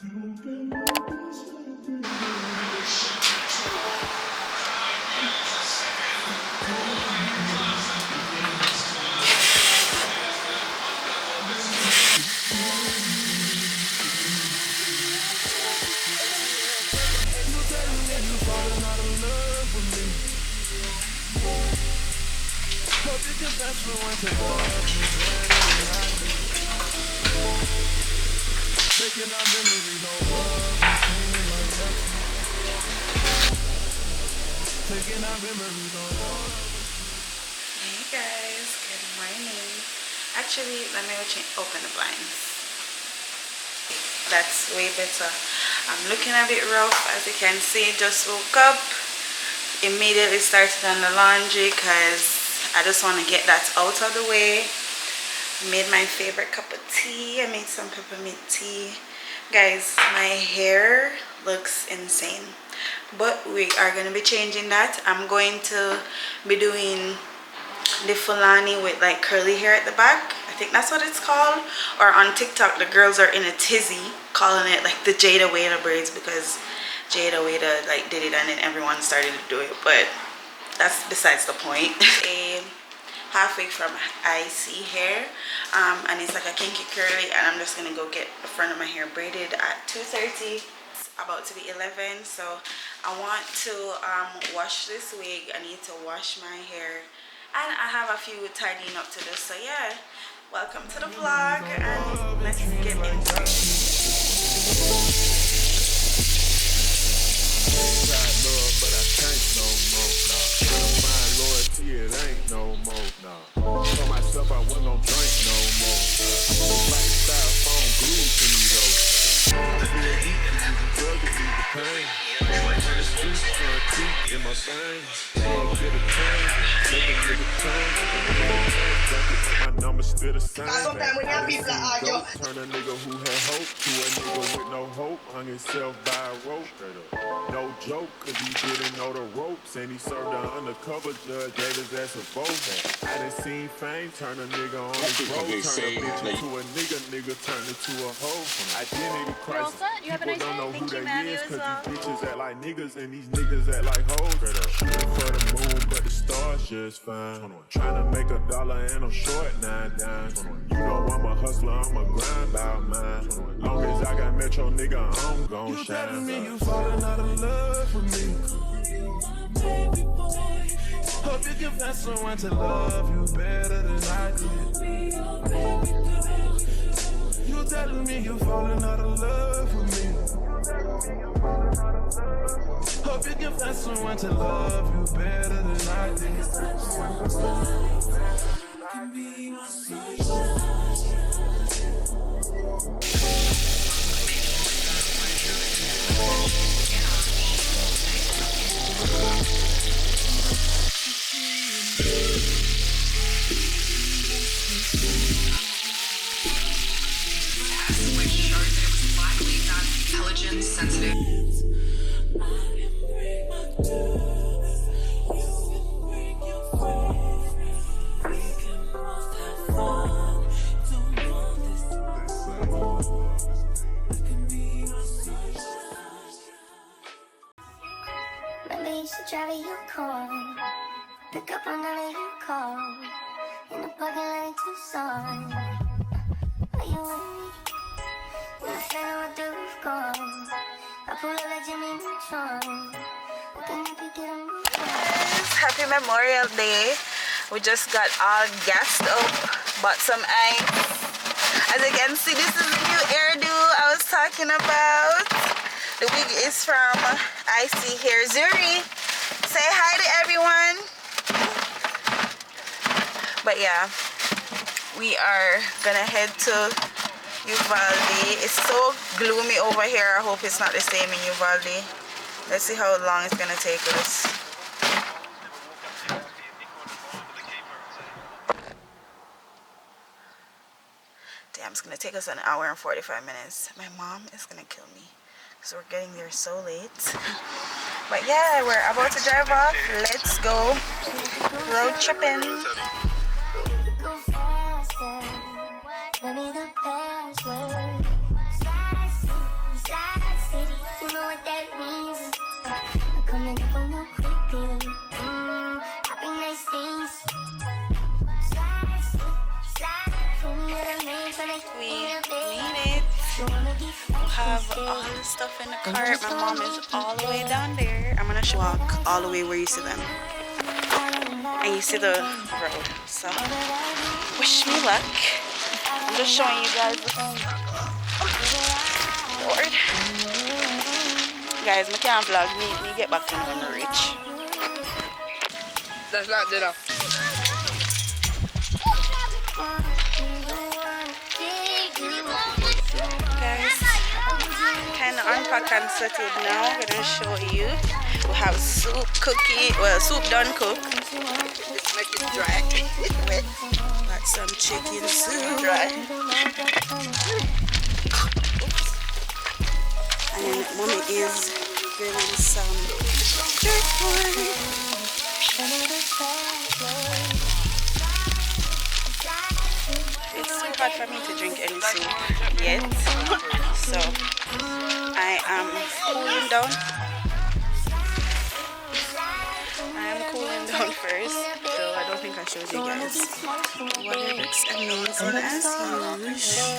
Hey guys, good morning. Actually, let me open the blinds. That's way better. I'm looking a bit rough, as you can see. Just woke up, immediately started on the laundry because I just want to get that out of the way. Made my favorite cup of tea. I made some peppermint tea. Guys, my hair looks insane, but we are going to be changing that. I'm going to be doing the Fulani with like curly hair at the back. I think that's what it's called. Or on TikTok, the girls are in a tizzy calling it like the Jada Wada braids, because Jada Wada like did it and then everyone started to do it. But that's besides the point. Halfway from icy hair, and it's like a kinky curly, and I'm just gonna go get the front of my hair braided at 2:30. It's about to be 11, so I want to wash this wig. I need to wash my hair, and I have a few tidying up to do. So yeah, welcome to the vlog, and let's get into it. It ain't no more, nah. For myself, I wasn't gon' drink no more. Like a styrofoam glued to me, though. Still deep, drug is the pain. On the streets, teeth in my veins. Get a chain, make a nigga turn. My numbers still the same. Turn a nigga who had hope to a nigga with no hope. Hung himself by a rope. No joke, cause he didn't know the ropes. And he served an undercover judge, gave his ass a vote. I done seen fame turn a nigga on his road. Turn a bitch into a nigga turn into a hoe. Identity crisis. People don't know who they is, cause these bitches act like niggas and these niggas act like hoes. Shooting for the moon, but the stars just fine. Trying to make $1 and I'm short 9 dimes. You know I'm a hustler, I'm a grind about mine. Long as I got Metro, nigga, I'm gon' shine. You telling me you falling out of love for me? Hope you can find someone to love you better than I did. You telling me you falling out of love for me? Hope you can find someone to love you better than I did. Can be my sunshine. Sensitive. Maybe you should drive your car. Pick up another your call. In the parking lot in Tucson. Are you with me? You're standing with the roof gone. I pull up like Jimmy Neutron. Happy Memorial Day. We just got all gassed up, bought some ice. As you can see, this is the new hairdo I was talking about. The wig is from Icy Hair Zuri. Say hi to everyone. But yeah, we are gonna head to Uvalde. It's so gloomy over here. I hope it's not the same in Uvalde. Let's see how long it's gonna take us. Damn, it's gonna take us an hour and 45 minutes. My mom is gonna kill me because we're getting there so late. But yeah, we're about to drive off. Let's go road tripping. Have all the stuff in the cart. My mom is all the way down there. I'm gonna walk all the way where you see them. And you see the road. So wish me luck. I'm just showing you guys the Lord. Guys, I can't vlog. Me get back to when I reach. That's not dinner. Guys, kind of unpacked and settled now. I'm gonna show you. We have soup cooking. Well, soup done cooked. Just make it dry. Got some chicken soup. Dry. And mommy is grilling some jerk pork. It's too hard for me to drink any soup yet, so I am cooling down. First, though I don't think I showed you guys. Water looks amazing as usual.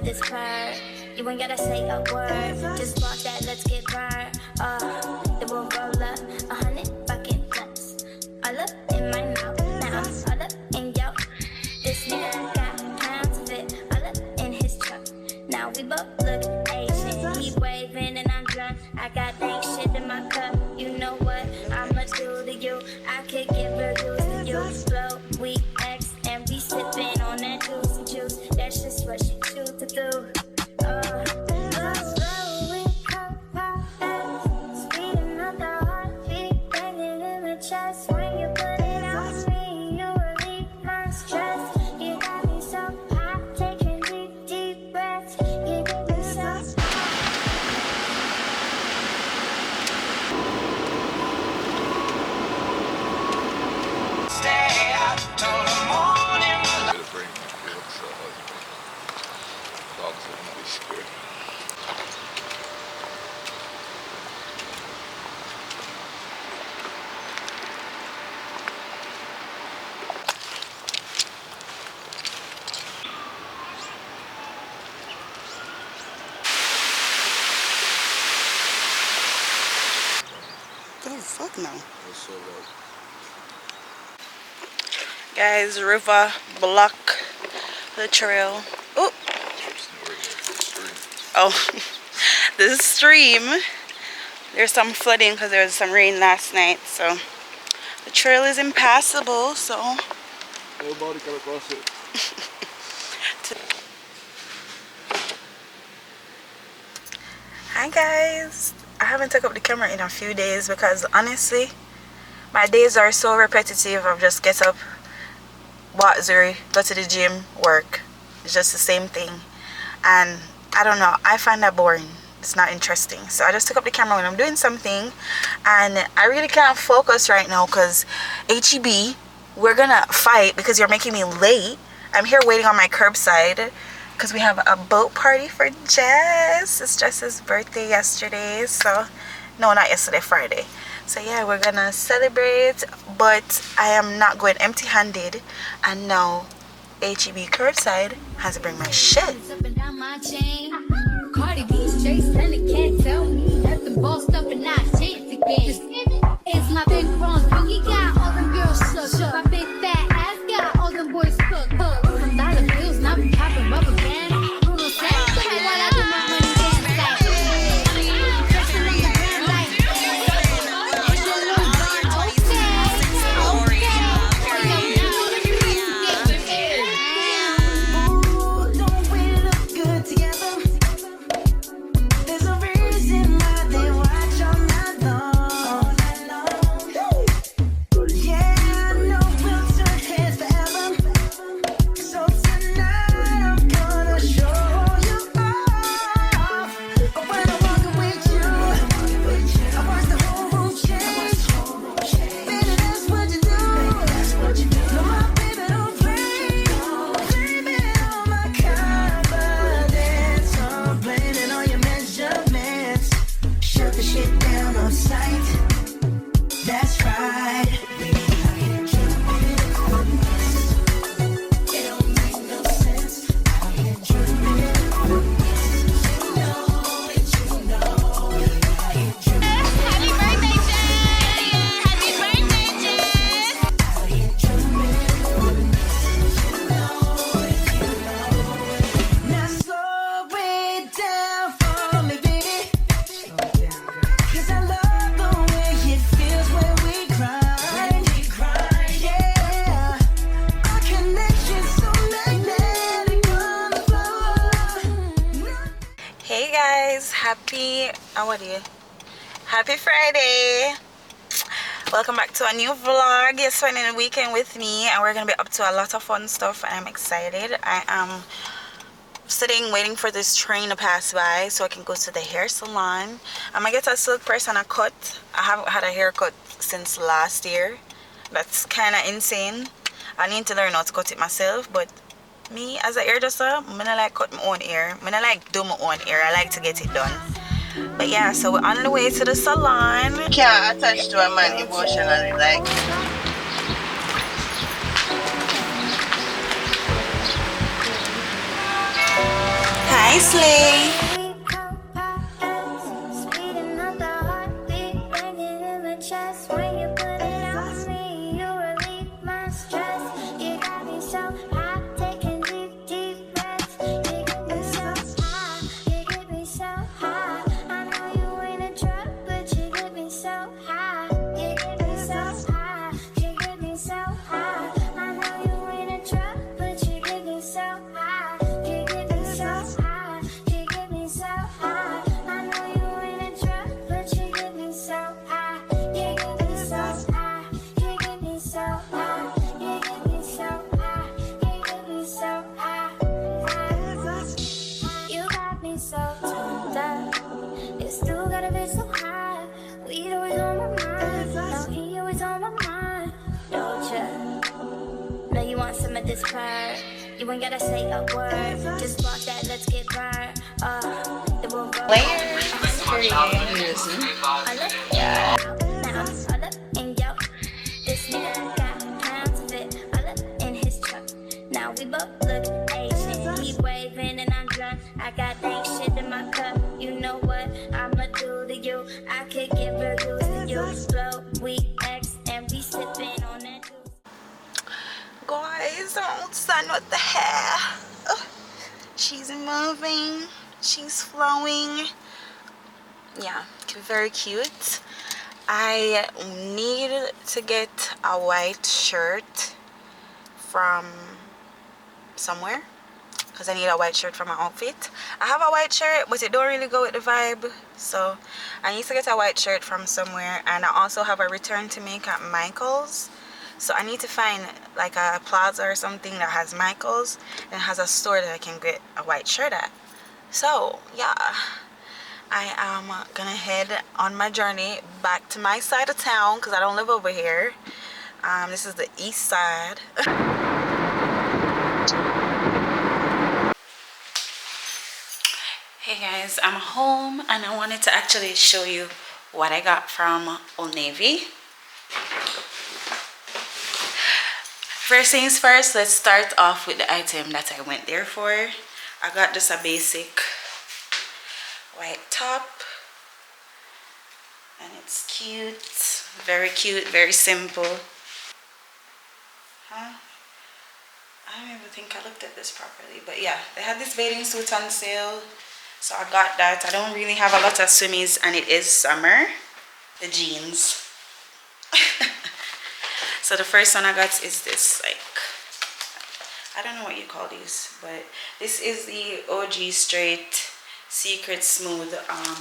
This part, you ain't gotta say a word. Just walk that, let's get burned. Then we'll roll up 100 fucking blunts. All up in my mouth, now all up in yo. This nigga got pounds of it, all up in his truck. Now we both look Asian. He waving and I'm drunk. I got dank shit in my cup. You know what I'ma do to you? I could give reviews to you. Blow, we X, and we sipping on that juicy juice. That's just what she choose to do. Fuck no. Guys, river block the trail. Oh, the stream. There's some flooding because there was some rain last night, so the trail is impassable. So nobody can cross it. Hi guys. I haven't took up the camera in a few days because honestly my days are so repetitive of just get up, walk Zuri, go to the gym, work. It's just the same thing, and I don't know, I find that boring. it's not interesting. So I just took up the camera when I'm doing something, and I really can't focus right now because HEB, we're gonna fight because you're making me late. I'm here waiting on my curbside because we have a boat party for Jess. It's Jess's birthday yesterday, so no, not yesterday, Friday. So yeah, we're gonna celebrate, but I am not going empty-handed. And now HEB curbside has to bring my shit. Cardi B straight stunning, can't tell me that the bossed up and not chance again. It's my big bronze boogie got all them girls shook. My big fat ass got all them boys cooked. Some dollar bills, now we popping rubber bands. Bruno said, hey, while I do my money dance like. Flexing on the ground like. Push your little bun, Ooh, don't we look good together? There's a reason why they watch all night long. Yeah, I know we'll turn heads forever. So tonight I'm gonna show you off. When I'm walking with you, I watch the whole room change. Baby, that's what you do. No, my baby don't play. Blaming on my confidence. I'm blaming on your measurements. Shut the shit down on sight. That's right. It don't make no sense. I can't you know it, you know it. Happy birthday, Jess! Happy birthday, Jess! Now slow it down for me, baby. 'Cause I love the way it feels when we grind. Yeah, our connection's so magnetic on the floor. Hey guys, happy Friday. Welcome back to a new vlog. You're spending the weekend with me, and we're gonna be up to a lot of fun stuff, and I'm excited. I am sitting waiting for this train to pass by so I can go to the hair salon. I'm gonna get a silk press and a cut. I haven't had a haircut since last year. That's kind of insane. I need to learn how to cut it myself, but me as a hairdresser, I don't like cut my own hair. I don't like do my own hair. I like to get it done. But yeah, so we're on the way to the salon. Can't attach to a man emotionally, like. Hi, Slay. Speeding up the heartbeat, banging in the chest. When you put it on me, you relieve my stress. You got me so high, taking deep, deep breaths. You get me so high, you get me so high. I know you ain't a drug, but you get me so high. You get me so high, you get me so high. I know you ain't a drug, but you get me so high. You get me so high, you get me so high. I know you ain't a drug, but you get me so high. You get me so high, you get me so high. You get me so high, you get me so high. You got me so turned up. You still gotta be so high. Weed always on my mind. No, he always on my mind. Don't ya? Know you want some of this part. You ain't gotta say a word. Just walk that, let's get burned. It won't go. Yeah. Now, all up in yo. This nigga got pounds of it. All up in his truck. Now we both look Asian. He waving and I'm drunk. I got dank shit in my cup. You know what I'ma do to you? I could give reviews to you. Slow, we X, and we sipping on that juice. Guys, I'm done with the hair. Ugh. She's moving. She's flowing. Yeah, very cute. I need to get a white shirt from somewhere because I need a white shirt for my outfit. I have a white shirt, but it don't really go with the vibe, so I need to get a white shirt from somewhere. And I also have a return to make at Michael's, so I need to find like a plaza or something that has Michael's and has a store that I can get a white shirt at. So yeah, I am gonna head on my journey back to my side of town because I don't live over here. This is the east side. Hey guys, I'm home and I wanted to actually show you what I got from Old Navy. First things first, let's start off with the item that I went there for. I got just a basic white top and it's cute, very simple. I don't even think I looked at this properly, but yeah, they had this bathing suit on sale, so I got that. I don't really have a lot of swimmies and it is summer. The jeans. So the first one I got is this, like, I don't know what you call these, but this is the OG Straight Secret Smooth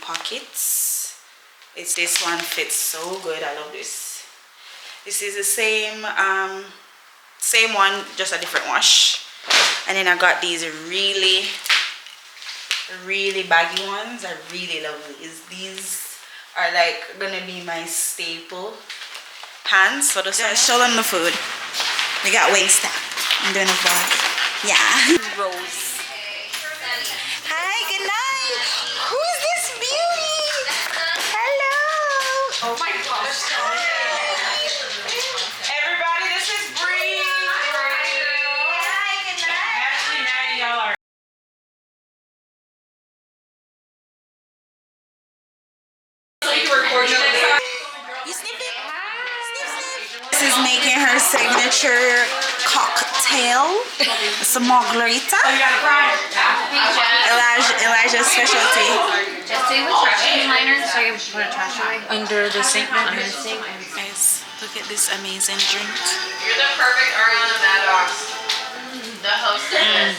pockets. This one fits so good. I love this. This is the same one, just a different wash. And then I got these really baggy ones. I really love these. These are like gonna be my staple pants for the summer. Show them the food. We got Wingstop. I'm doing a vlog. Yeah. Rose. Hi, good night. Who is this beauty? Hello. Oh my gosh. Everybody, this is Bree. Hi, good night. Ashley, Maddie, y'all are. So you can record your. You sniff it? Sniff, sniff. This is making her signature cocktail. Some margarita. Elijah's specialty. Just do the trash liner so you put a trash away. Under the sink. Under the sink. Guys, look at this amazing drink. You're the perfect Ariana Maddox. The hostess.